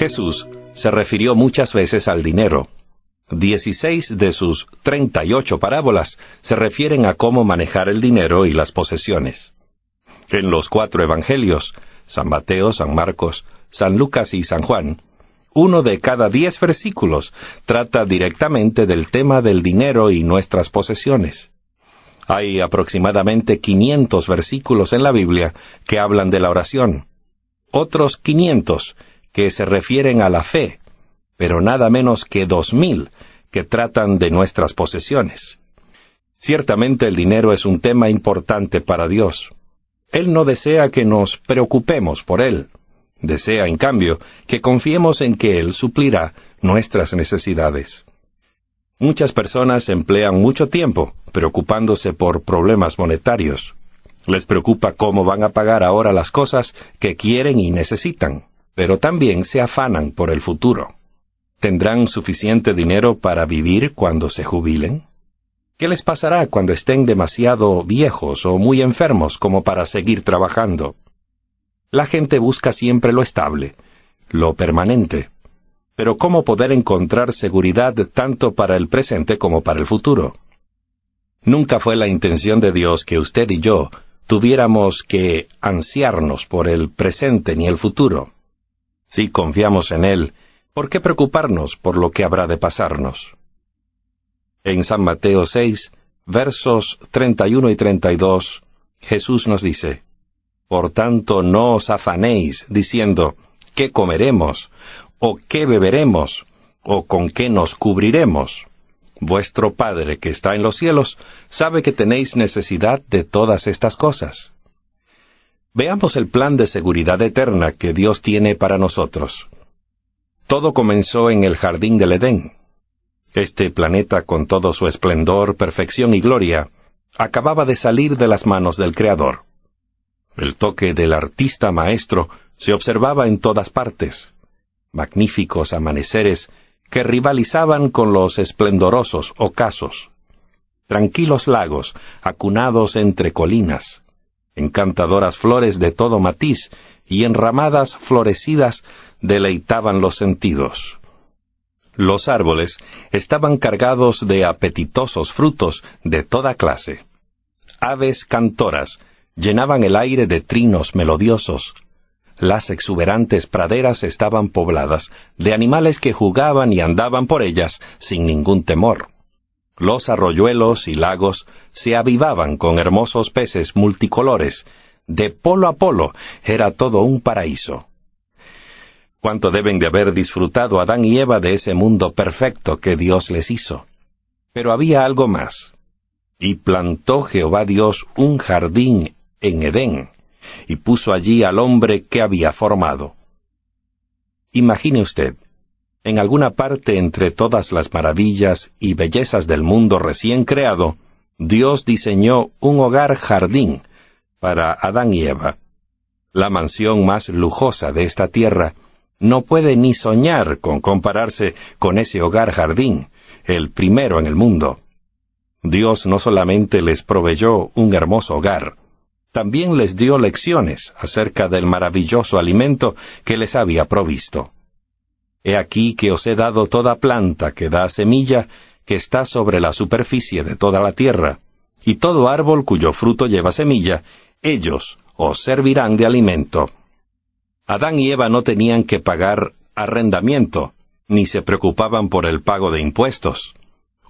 Jesús se refirió muchas veces al dinero. 16 de sus 38 parábolas se refieren a cómo manejar el dinero y las posesiones. En los 4 evangelios, San Mateo, San Marcos, San Lucas y San Juan, 1 de cada 10 versículos trata directamente del tema del dinero y nuestras posesiones. Hay aproximadamente 500 versículos en la Biblia que hablan de la oración. Otros 500 que se refieren a la fe, pero nada menos que 2000 que tratan de nuestras posesiones. Ciertamente el dinero es un tema importante para Dios. Él no desea que nos preocupemos por él. Desea, en cambio, que confiemos en que Él suplirá nuestras necesidades. Muchas personas emplean mucho tiempo preocupándose por problemas monetarios. Les preocupa cómo van a pagar ahora las cosas que quieren y necesitan, pero también se afanan por el futuro. ¿Tendrán suficiente dinero para vivir cuando se jubilen? ¿Qué les pasará cuando estén demasiado viejos o muy enfermos como para seguir trabajando? La gente busca siempre lo estable, lo permanente. Pero ¿cómo poder encontrar seguridad tanto para el presente como para el futuro? Nunca fue la intención de Dios que usted y yo tuviéramos que ansiarnos por el presente ni el futuro. Si confiamos en Él, ¿por qué preocuparnos por lo que habrá de pasarnos? En San Mateo 6, versos 31 y 32, Jesús nos dice: Por tanto, no os afanéis, diciendo, ¿qué comeremos? ¿O qué beberemos? ¿O con qué nos cubriremos? Vuestro Padre que está en los cielos sabe que tenéis necesidad de todas estas cosas. Veamos el plan de seguridad eterna que Dios tiene para nosotros. Todo comenzó en el jardín del Edén. Este planeta, con todo su esplendor, perfección y gloria, acababa de salir de las manos del Creador. El toque del artista maestro se observaba en todas partes. Magníficos amaneceres que rivalizaban con los esplendorosos ocasos. Tranquilos lagos, acunados entre colinas. Encantadoras flores de todo matiz y enramadas florecidas deleitaban los sentidos. Los árboles estaban cargados de apetitosos frutos de toda clase. Aves cantoras llenaban el aire de trinos melodiosos. Las exuberantes praderas estaban pobladas de animales que jugaban y andaban por ellas sin ningún temor. Los arroyuelos y lagos se avivaban con hermosos peces multicolores. De polo a polo era todo un paraíso. Cuánto deben de haber disfrutado Adán y Eva de ese mundo perfecto que Dios les hizo. Pero había algo más. Y plantó Jehová Dios un jardín en Edén, y puso allí al hombre que había formado. Imagine usted, en alguna parte entre todas las maravillas y bellezas del mundo recién creado, Dios diseñó un hogar jardín para Adán y Eva. La mansión más lujosa de esta tierra no puede ni soñar con compararse con ese hogar jardín, el primero en el mundo. Dios no solamente les proveyó un hermoso hogar, también les dio lecciones acerca del maravilloso alimento que les había provisto. He aquí que os he dado toda planta que da semilla, que está sobre la superficie de toda la tierra, y todo árbol cuyo fruto lleva semilla, ellos os servirán de alimento. Adán y Eva no tenían que pagar arrendamiento, ni se preocupaban por el pago de impuestos,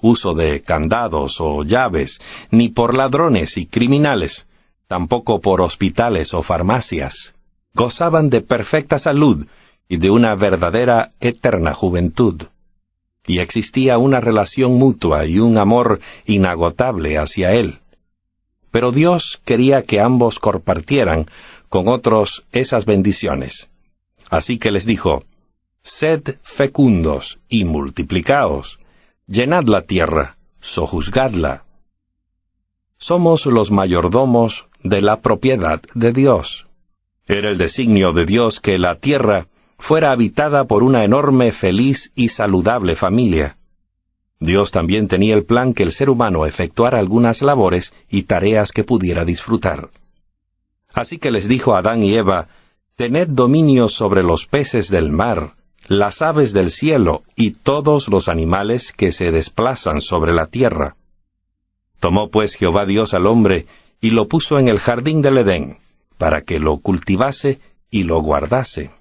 uso de candados o llaves, ni por ladrones y criminales, tampoco por hospitales o farmacias. Gozaban de perfecta salud y de una verdadera eterna juventud. Y existía una relación mutua y un amor inagotable hacia Él. Pero Dios quería que ambos compartieran con otros esas bendiciones. Así que les dijo: Sed fecundos y multiplicaos, llenad la tierra, sojuzgadla. Somos los mayordomos de la propiedad de Dios. Era el designio de Dios que la tierra fuera habitada por una enorme, feliz y saludable familia. Dios también tenía el plan que el ser humano efectuara algunas labores y tareas que pudiera disfrutar. Así que les dijo a Adán y Eva: Tened dominio sobre los peces del mar, las aves del cielo y todos los animales que se desplazan sobre la tierra. Tomó pues Jehová Dios al hombre y lo puso en el jardín del Edén, para que lo cultivase y lo guardase.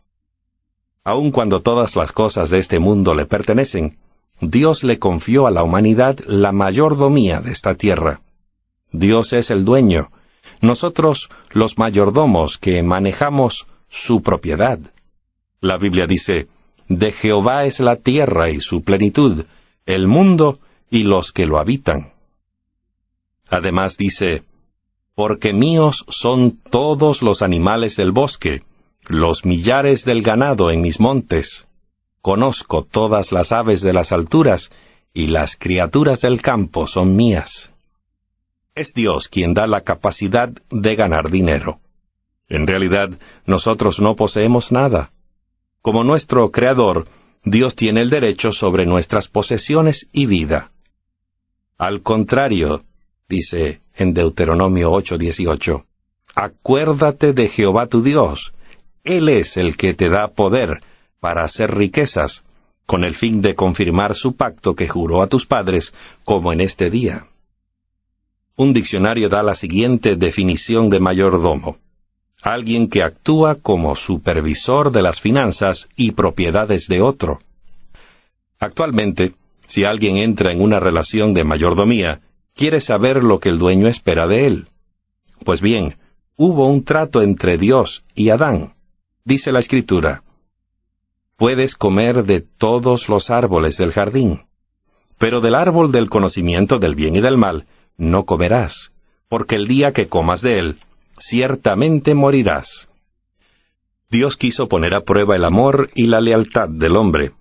Aun cuando todas las cosas de este mundo le pertenecen, Dios le confió a la humanidad la mayordomía de esta tierra. Dios es el dueño, nosotros los mayordomos que manejamos su propiedad. La Biblia dice, de Jehová es la tierra y su plenitud, el mundo y los que lo habitan. Además dice, porque míos son todos los animales del bosque, los millares del ganado en mis montes. Conozco todas las aves de las alturas, y las criaturas del campo son mías. Es Dios quien da la capacidad de ganar dinero. En realidad, nosotros no poseemos nada. Como nuestro Creador, Dios tiene el derecho sobre nuestras posesiones y vida. Al contrario, dice en Deuteronomio 8:18, acuérdate de Jehová tu Dios. Él es el que te da poder para hacer riquezas, con el fin de confirmar su pacto que juró a tus padres, como en este día. Un diccionario da la siguiente definición de mayordomo: alguien que actúa como supervisor de las finanzas y propiedades de otro. Actualmente, si alguien entra en una relación de mayordomía, quiere saber lo que el dueño espera de él. Pues bien, hubo un trato entre Dios y Adán. Dice la Escritura, puedes comer de todos los árboles del jardín, pero del árbol del conocimiento del bien y del mal no comerás, porque el día que comas de él, ciertamente morirás. Dios quiso poner a prueba el amor y la lealtad del hombre.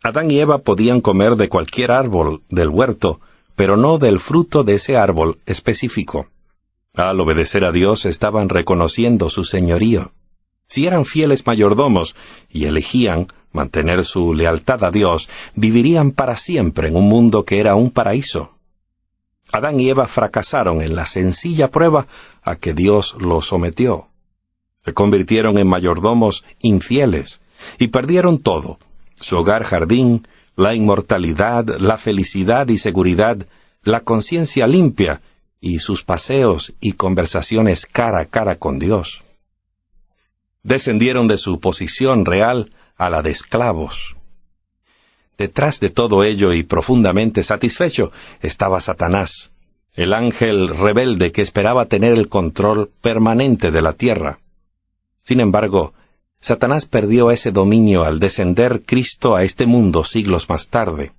Adán y Eva podían comer de cualquier árbol del huerto, pero no del fruto de ese árbol específico. Al obedecer a Dios estaban reconociendo su señorío. Si eran fieles mayordomos y elegían mantener su lealtad a Dios, vivirían para siempre en un mundo que era un paraíso. Adán y Eva fracasaron en la sencilla prueba a que Dios los sometió. Se convirtieron en mayordomos infieles y perdieron todo: su hogar jardín, la inmortalidad, la felicidad y seguridad, la conciencia limpia y sus paseos y conversaciones cara a cara con Dios. Descendieron de su posición real a la de esclavos. Detrás de todo ello y profundamente satisfecho estaba Satanás, el ángel rebelde que esperaba tener el control permanente de la tierra. Sin embargo, Satanás perdió ese dominio al descender Cristo a este mundo siglos más tarde.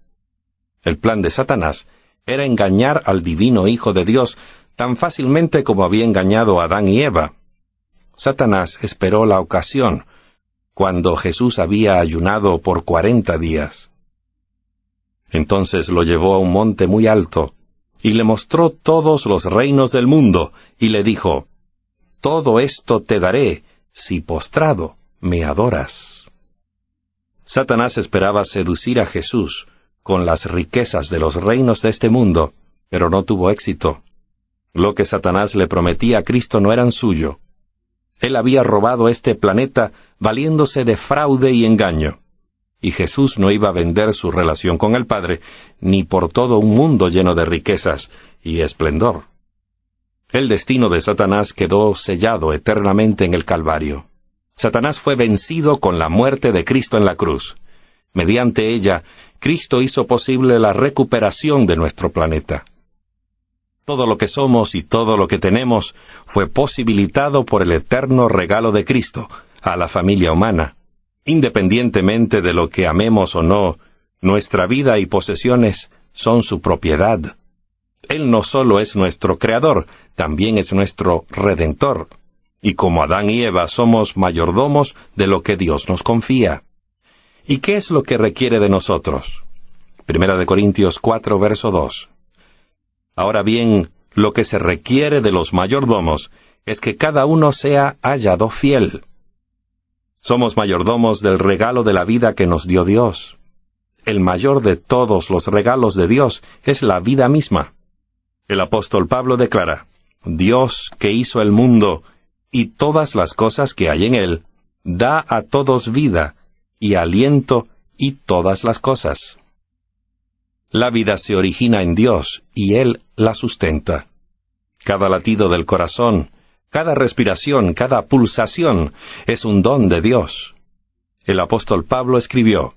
El plan de Satanás era engañar al divino Hijo de Dios tan fácilmente como había engañado a Adán y Eva. Satanás esperó la ocasión, cuando Jesús había ayunado por 40 días. Entonces lo llevó a un monte muy alto, y le mostró todos los reinos del mundo, y le dijo, todo esto te daré, si postrado me adoras. Satanás esperaba seducir a Jesús con las riquezas de los reinos de este mundo, pero no tuvo éxito. Lo que Satanás le prometía a Cristo no eran suyo. Él había robado este planeta valiéndose de fraude y engaño. Y Jesús no iba a vender su relación con el Padre, ni por todo un mundo lleno de riquezas y esplendor. El destino de Satanás quedó sellado eternamente en el Calvario. Satanás fue vencido con la muerte de Cristo en la cruz. Mediante ella, Cristo hizo posible la recuperación de nuestro planeta. Todo lo que somos y todo lo que tenemos fue posibilitado por el eterno regalo de Cristo a la familia humana. Independientemente de lo que amemos o no, nuestra vida y posesiones son su propiedad. Él no solo es nuestro Creador, también es nuestro Redentor. Y como Adán y Eva somos mayordomos de lo que Dios nos confía. ¿Y qué es lo que requiere de nosotros? 1 Corintios 4, verso 2. Ahora bien, lo que se requiere de los mayordomos es que cada uno sea hallado fiel. Somos mayordomos del regalo de la vida que nos dio Dios. El mayor de todos los regalos de Dios es la vida misma. El apóstol Pablo declara, Dios que hizo el mundo y todas las cosas que hay en él, da a todos vida y aliento y todas las cosas. La vida se origina en Dios y Él la sustenta. Cada latido del corazón, cada respiración, cada pulsación es un don de Dios. El apóstol Pablo escribió: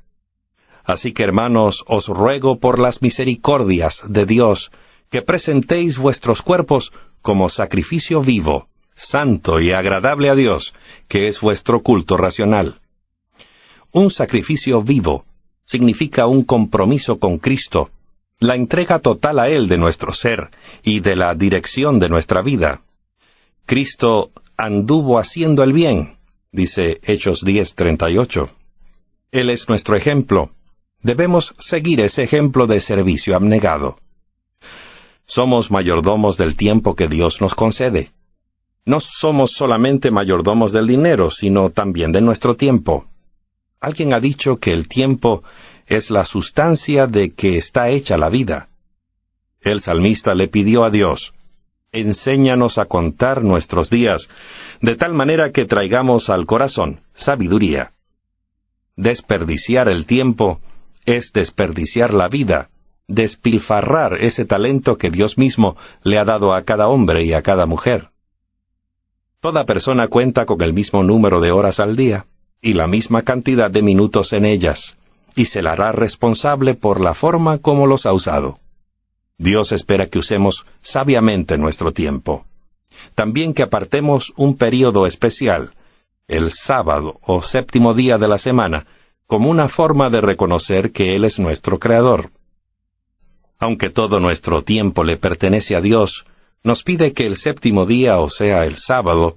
Así que, hermanos, os ruego por las misericordias de Dios, que presentéis vuestros cuerpos como sacrificio vivo, santo y agradable a Dios, que es vuestro culto racional. Un sacrificio vivo significa un compromiso con Cristo, la entrega total a Él de nuestro ser y de la dirección de nuestra vida. Cristo anduvo haciendo el bien, dice Hechos 10:38. Él es nuestro ejemplo. Debemos seguir ese ejemplo de servicio abnegado. Somos mayordomos del tiempo que Dios nos concede. No somos solamente mayordomos del dinero, sino también de nuestro tiempo. Alguien ha dicho que el tiempo es la sustancia de que está hecha la vida. El salmista le pidió a Dios: enséñanos a contar nuestros días, de tal manera que traigamos al corazón sabiduría. Desperdiciar el tiempo es desperdiciar la vida, despilfarrar ese talento que Dios mismo le ha dado a cada hombre y a cada mujer. Toda persona cuenta con el mismo número de horas al día y la misma cantidad de minutos en ellas, y se la hará responsable por la forma como los ha usado. Dios espera que usemos sabiamente nuestro tiempo. También que apartemos un período especial, el sábado o séptimo día de la semana, como una forma de reconocer que Él es nuestro Creador. Aunque todo nuestro tiempo le pertenece a Dios, nos pide que el séptimo día, o sea, el sábado,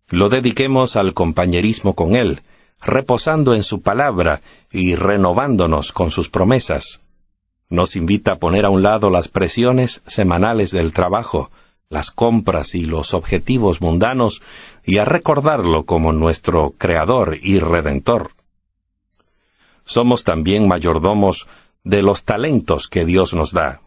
lo dediquemos al compañerismo con Él, reposando en su palabra y renovándonos con sus promesas. Nos invita a poner a un lado las presiones semanales del trabajo, las compras y los objetivos mundanos, y a recordarlo como nuestro Creador y Redentor. Somos también mayordomos de los talentos que Dios nos da.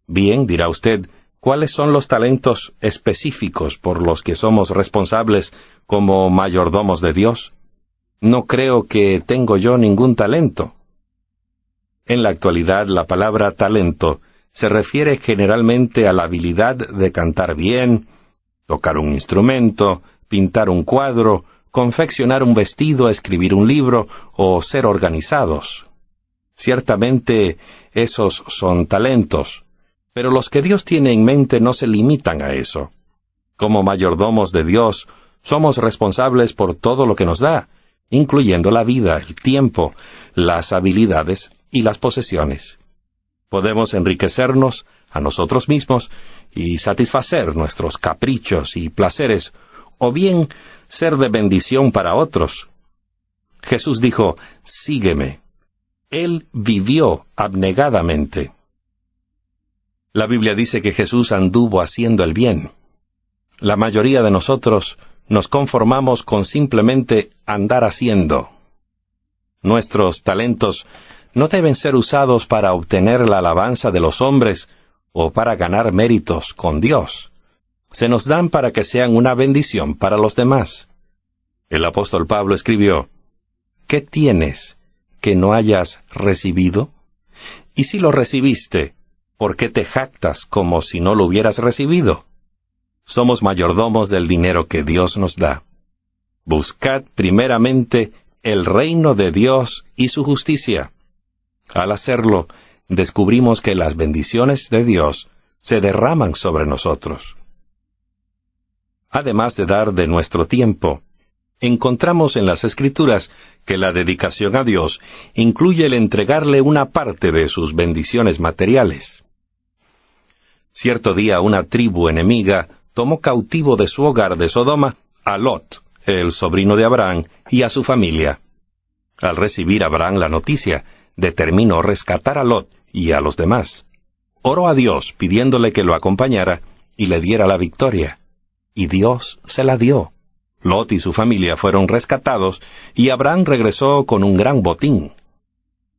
Bien, dirá usted, ¿cuáles son los talentos específicos por los que somos responsables como mayordomos de Dios? No creo que tengo yo ningún talento. En la actualidad, la palabra talento se refiere generalmente a la habilidad de cantar bien, tocar un instrumento, pintar un cuadro, confeccionar un vestido, escribir un libro o ser organizados. Ciertamente, esos son talentos, pero los que Dios tiene en mente no se limitan a eso. Como mayordomos de Dios, somos responsables por todo lo que nos da, incluyendo la vida, el tiempo, las habilidades y las posesiones. Podemos enriquecernos a nosotros mismos y satisfacer nuestros caprichos y placeres, o bien ser de bendición para otros. Jesús dijo: sígueme. Él vivió abnegadamente. La Biblia dice que Jesús anduvo haciendo el bien. La mayoría de nosotros nos conformamos con simplemente andar haciendo. Nuestros talentos no deben ser usados para obtener la alabanza de los hombres o para ganar méritos con Dios. Se nos dan para que sean una bendición para los demás. El apóstol Pablo escribió: ¿qué tienes que no hayas recibido? Y si lo recibiste, ¿por qué te jactas como si no lo hubieras recibido? Somos mayordomos del dinero que Dios nos da. Buscad primeramente el reino de Dios y su justicia. Al hacerlo, descubrimos que las bendiciones de Dios se derraman sobre nosotros. Además de dar de nuestro tiempo, encontramos en las Escrituras que la dedicación a Dios incluye el entregarle una parte de sus bendiciones materiales. Cierto día una tribu enemiga tomó cautivo de su hogar de Sodoma a Lot, el sobrino de Abraham, y a su familia. Al recibir Abraham la noticia, determinó rescatar a Lot y a los demás. Oró a Dios pidiéndole que lo acompañara y le diera la victoria. Y Dios se la dio. Lot y su familia fueron rescatados y Abraham regresó con un gran botín.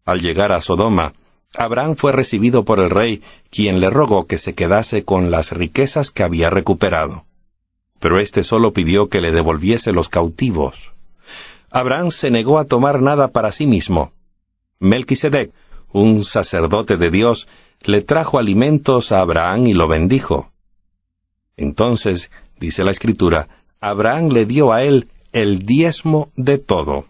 Al llegar a Sodoma, Abraham fue recibido por el rey, quien le rogó que se quedase con las riquezas que había recuperado. Pero éste solo pidió que le devolviese los cautivos. Abraham se negó a tomar nada para sí mismo. Melquisedec, un sacerdote de Dios, le trajo alimentos a Abraham y lo bendijo. Entonces, dice la Escritura, Abraham le dio a él el diezmo de todo.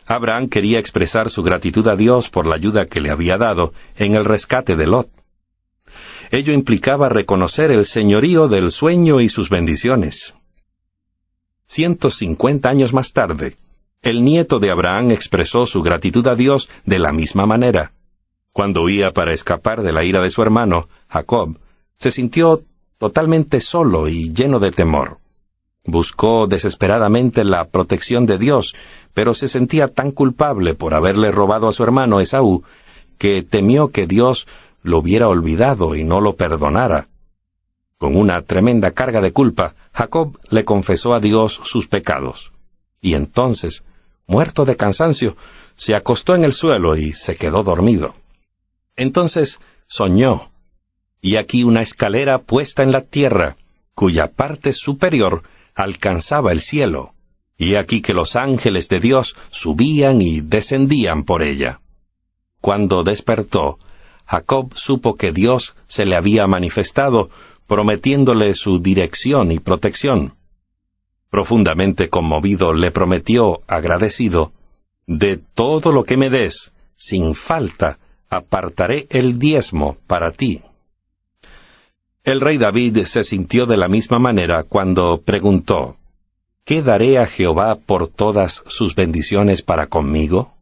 Abraham quería expresar su gratitud a Dios por la ayuda que le había dado en el rescate de Lot. Ello implicaba reconocer el señorío del sueño y sus bendiciones. 150 años más tarde, el nieto de Abraham expresó su gratitud a Dios de la misma manera. Cuando huía para escapar de la ira de su hermano, Jacob, se sintió totalmente solo y lleno de temor. Buscó desesperadamente la protección de Dios, pero se sentía tan culpable por haberle robado a su hermano Esaú, que temió que Dios lo hubiera olvidado y no lo perdonara. Con una tremenda carga de culpa, Jacob le confesó a Dios sus pecados. Y entonces, muerto de cansancio, se acostó en el suelo y se quedó dormido. Entonces soñó, y aquí una escalera puesta en la tierra, cuya parte superior alcanzaba el cielo, y aquí que los ángeles de Dios subían y descendían por ella. Cuando despertó, Jacob supo que Dios se le había manifestado, prometiéndole su dirección y protección. Profundamente conmovido, le prometió, agradecido, «De todo lo que me des, sin falta, apartaré el diezmo para ti». El rey David se sintió de la misma manera cuando preguntó, «¿Qué daré a Jehová por todas sus bendiciones para conmigo?».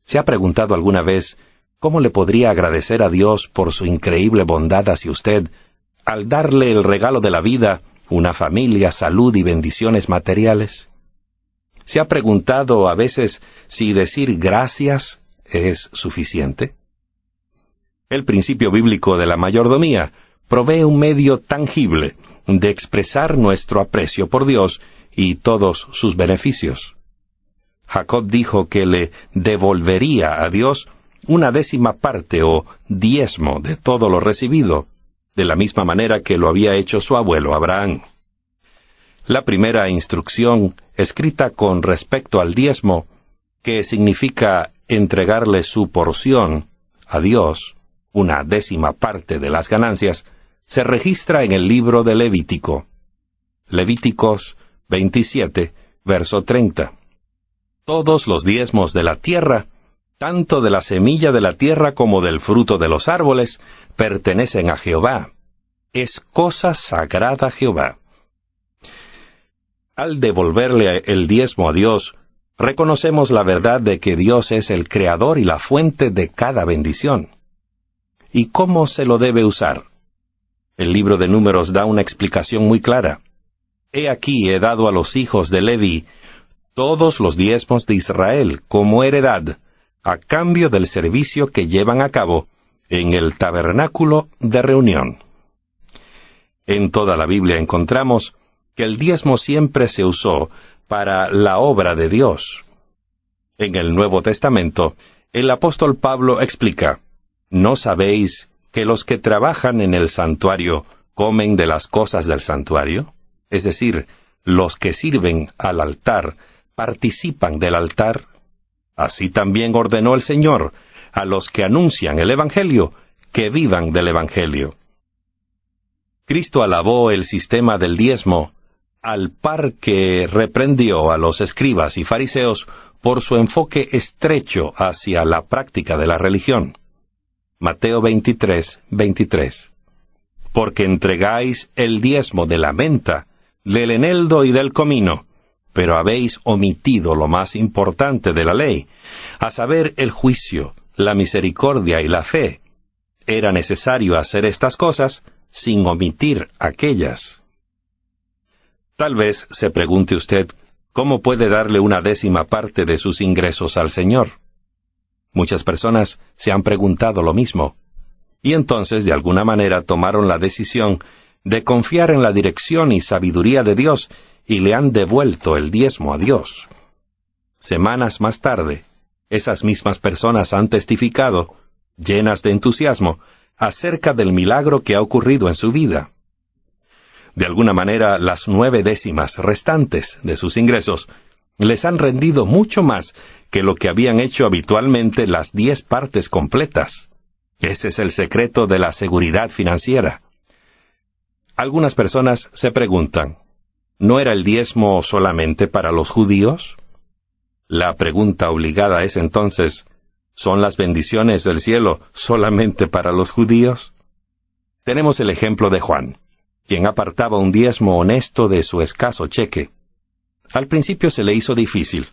¿Se ha preguntado alguna vez cómo le podría agradecer a Dios por su increíble bondad hacia usted al darle el regalo de la vida, una familia, salud y bendiciones materiales? ¿Se ha preguntado a veces si decir gracias es suficiente? El principio bíblico de la mayordomía provee un medio tangible de expresar nuestro aprecio por Dios y todos sus beneficios. Jacob dijo que le devolvería a Dios una 10ª parte o diezmo de todo lo recibido, de la misma manera que lo había hecho su abuelo Abraham. La primera instrucción escrita con respecto al diezmo, que significa entregarle su porción a Dios, una 10ª parte de las ganancias, se registra en el libro de Levítico. Levíticos 27, verso 30. Todos los diezmos de la tierra, tanto de la semilla de la tierra como del fruto de los árboles, pertenecen a Jehová. Es cosa sagrada a Jehová. Al devolverle el diezmo a Dios, reconocemos la verdad de que Dios es el creador y la fuente de cada bendición. ¿Y cómo se lo debe usar? El libro de Números da una explicación muy clara. He aquí he dado a los hijos de Leví todos los diezmos de Israel como heredad, a cambio del servicio que llevan a cabo en el tabernáculo de reunión. En toda la Biblia encontramos que el diezmo siempre se usó para la obra de Dios. En el Nuevo Testamento, el apóstol Pablo explica, ¿no sabéis que los que trabajan en el santuario comen de las cosas del santuario? Es decir, los que sirven al altar participan del altar. Así también ordenó el Señor a los que anuncian el Evangelio que vivan del Evangelio. Cristo alabó el sistema del diezmo, al par que reprendió a los escribas y fariseos por su enfoque estrecho hacia la práctica de la religión. Mateo 23, 23. Porque entregáis el diezmo de la menta, del eneldo y del comino, pero habéis omitido lo más importante de la ley, a saber el juicio, la misericordia y la fe. Era necesario hacer estas cosas sin omitir aquellas. Tal vez se pregunte usted, ¿cómo puede darle una 10ª parte de sus ingresos al Señor? Muchas personas se han preguntado lo mismo, y entonces de alguna manera tomaron la decisión de confiar en la dirección y sabiduría de Dios y le han devuelto el diezmo a Dios. Semanas más tarde, esas mismas personas han testificado, llenas de entusiasmo, acerca del milagro que ha ocurrido en su vida. De alguna manera, las 9 décimas restantes de sus ingresos Les han rendido mucho más que lo que habían hecho habitualmente las 10 partes completas. Ese es el secreto de la seguridad financiera. Algunas personas se preguntan, ¿no era el diezmo solamente para los judíos? La pregunta obligada es entonces, ¿son las bendiciones del cielo solamente para los judíos? Tenemos el ejemplo de Juan, quien apartaba un diezmo honesto de su escaso cheque. Al principio se le hizo difícil,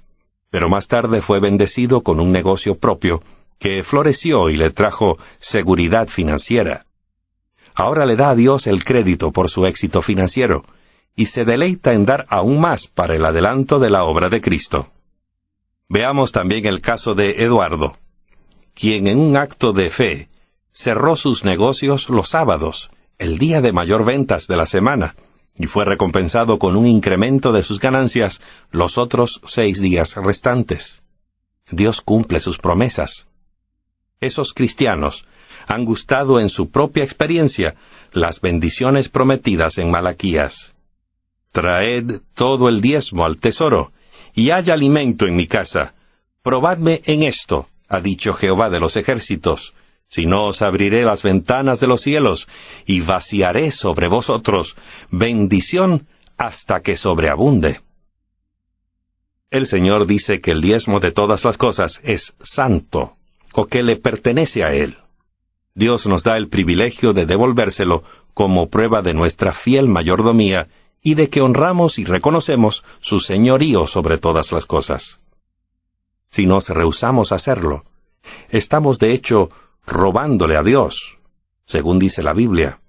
pero más tarde fue bendecido con un negocio propio que floreció y le trajo seguridad financiera. Ahora le da a Dios el crédito por su éxito financiero y se deleita en dar aún más para el adelanto de la obra de Cristo. Veamos también el caso de Eduardo, quien en un acto de fe cerró sus negocios los sábados, el día de mayor ventas de la semana, y fue recompensado con un incremento de sus ganancias los otros 6 días restantes. Dios cumple sus promesas. Esos cristianos han gustado en su propia experiencia las bendiciones prometidas en Malaquías. Traed todo el diezmo al tesoro, y haya alimento en mi casa. Probadme en esto, ha dicho Jehová de los ejércitos, si no os abriré las ventanas de los cielos, y vaciaré sobre vosotros bendición hasta que sobreabunde. El Señor dice que el diezmo de todas las cosas es santo, o que le pertenece a Él. Dios nos da el privilegio de devolvérselo como prueba de nuestra fiel mayordomía y de que honramos y reconocemos su señorío sobre todas las cosas. Si nos rehusamos a hacerlo, estamos de hecho robándole a Dios, según dice la Biblia.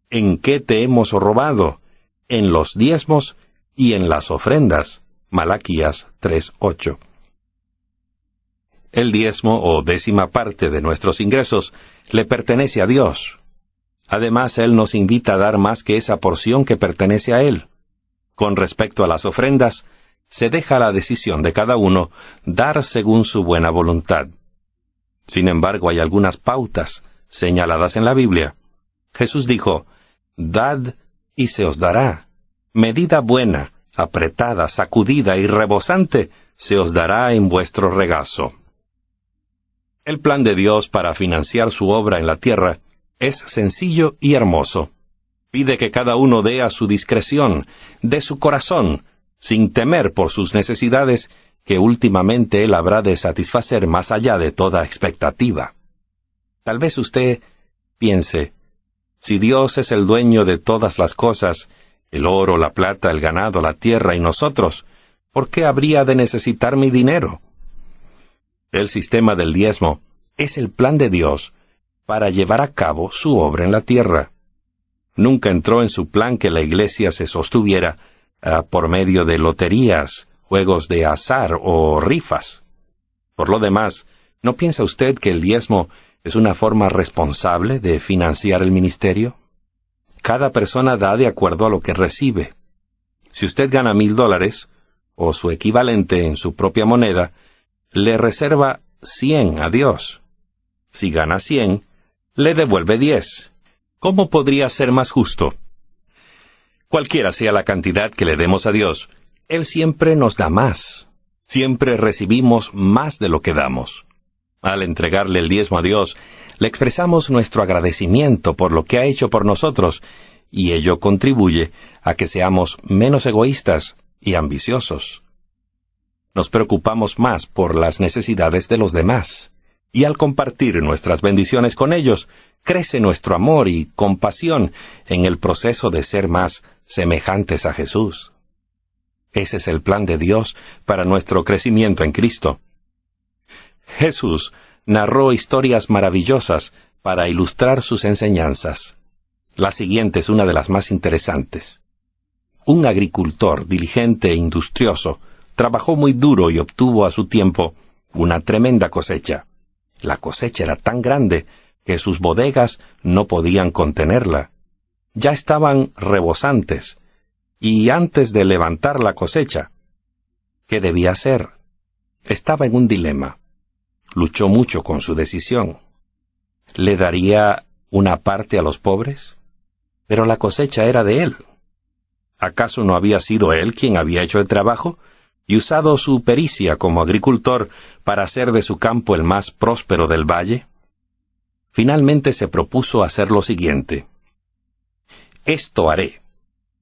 ¿En qué te hemos robado? En los diezmos y en las ofrendas. Malaquías 3:8. El diezmo o 10ª parte de nuestros ingresos le pertenece a Dios. Además, Él nos invita a dar más que esa porción que pertenece a Él. Con respecto a las ofrendas, se deja la decisión de cada uno dar según su buena voluntad. Sin embargo, hay algunas pautas señaladas en la Biblia. Jesús dijo, «Dad y se os dará. Medida buena, apretada, sacudida y rebosante, se os dará en vuestro regazo». El plan de Dios para financiar su obra en la tierra es sencillo y hermoso. Pide que cada uno dé a su discreción, de su corazón, sin temer por sus necesidades, que últimamente Él habrá de satisfacer más allá de toda expectativa. Tal vez usted piense, si Dios es el dueño de todas las cosas, el oro, la plata, el ganado, la tierra y nosotros, ¿por qué habría de necesitar mi dinero? El sistema del diezmo es el plan de Dios para llevar a cabo su obra en la tierra. Nunca entró en su plan que la iglesia se sostuviera por medio de loterías, juegos de azar o rifas. Por lo demás, ¿no piensa usted que el diezmo es una forma responsable de financiar el ministerio? Cada persona da de acuerdo a lo que recibe. Si usted gana $1,000, o su equivalente en su propia moneda, le reserva 100 a Dios. Si gana 100, le devuelve 10. ¿Cómo podría ser más justo? Cualquiera sea la cantidad que le demos a Dios, Él siempre nos da más. Siempre recibimos más de lo que damos. Al entregarle el diezmo a Dios, le expresamos nuestro agradecimiento por lo que ha hecho por nosotros, y ello contribuye a que seamos menos egoístas y ambiciosos. Nos preocupamos más por las necesidades de los demás, y al compartir nuestras bendiciones con ellos, crece nuestro amor y compasión en el proceso de ser más semejantes a Jesús. Ese es el plan de Dios para nuestro crecimiento en Cristo. Jesús narró historias maravillosas para ilustrar sus enseñanzas. La siguiente es una de las más interesantes. Un agricultor diligente e industrioso trabajó muy duro y obtuvo a su tiempo una tremenda cosecha. La cosecha era tan grande que sus bodegas no podían contenerla. Ya estaban rebosantes, y antes de levantar la cosecha, ¿qué debía hacer? Estaba en un dilema. Luchó mucho con su decisión. ¿Le daría una parte a los pobres? Pero la cosecha era de él. ¿Acaso no había sido él quien había hecho el trabajo? y usado su pericia como agricultor para hacer de su campo el más próspero del valle? Finalmente se propuso hacer lo siguiente: esto haré: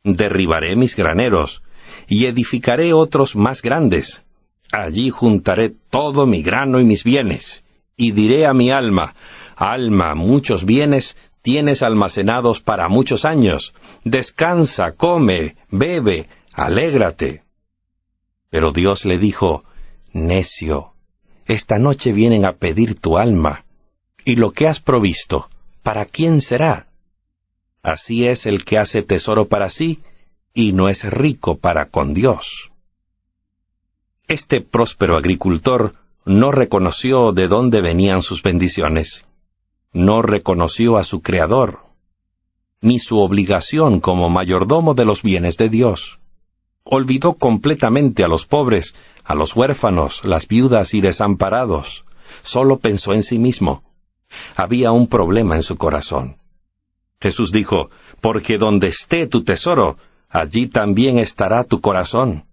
derribaré mis graneros, y edificaré otros más grandes. Allí juntaré todo mi grano y mis bienes, y diré a mi alma: alma, muchos bienes tienes almacenados para muchos años. Descansa, come, bebe, alégrate. Pero Dios le dijo: necio, esta noche vienen a pedir tu alma, y lo que has provisto, ¿para quién será? Así es el que hace tesoro para sí, y no es rico para con Dios. Este próspero agricultor no reconoció de dónde venían sus bendiciones. No reconoció a su Creador, ni su obligación como mayordomo de los bienes de Dios. Olvidó completamente a los pobres, a los huérfanos, las viudas y desamparados. Solo pensó en sí mismo. Había un problema en su corazón. Jesús dijo: porque donde esté tu tesoro, allí también estará tu corazón.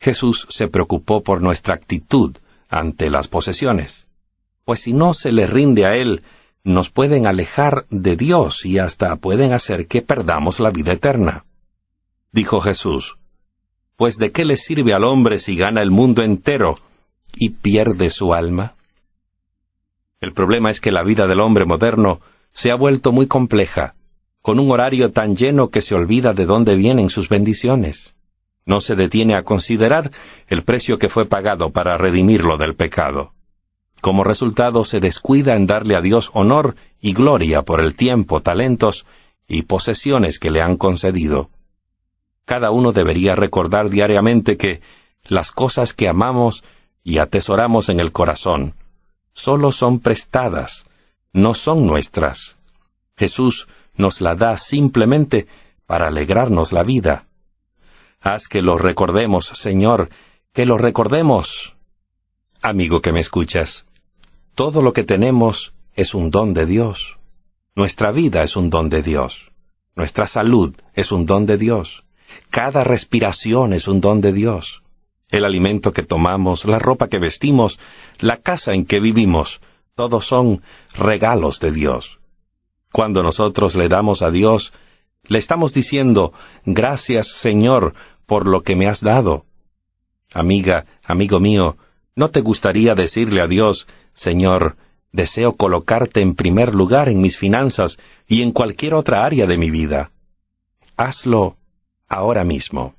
Jesús se preocupó por nuestra actitud ante las posesiones, pues si no se le rinde a Él, nos pueden alejar de Dios y hasta pueden hacer que perdamos la vida eterna. Dijo Jesús: pues ¿de qué le sirve al hombre si gana el mundo entero y pierde su alma? El problema es que la vida del hombre moderno se ha vuelto muy compleja, con un horario tan lleno que se olvida de dónde vienen sus bendiciones. No se detiene a considerar el precio que fue pagado para redimirlo del pecado. Como resultado, se descuida en darle a Dios honor y gloria por el tiempo, talentos y posesiones que le han concedido. Cada uno debería recordar diariamente que las cosas que amamos y atesoramos en el corazón solo son prestadas, no son nuestras. Jesús nos la da simplemente para alegrarnos la vida. Haz que lo recordemos, Señor, que lo recordemos. Amigo que me escuchas, todo lo que tenemos es un don de Dios. Nuestra vida es un don de Dios. Nuestra salud es un don de Dios. Cada respiración es un don de Dios. El alimento que tomamos, la ropa que vestimos, la casa en que vivimos, todos son regalos de Dios. Cuando nosotros le damos a Dios, le estamos diciendo: gracias, Señor, por lo que me has dado. Amiga, amigo mío, ¿no te gustaría decirle a Dios: Señor, deseo colocarte en primer lugar en mis finanzas y en cualquier otra área de mi vida? Hazlo ahora mismo.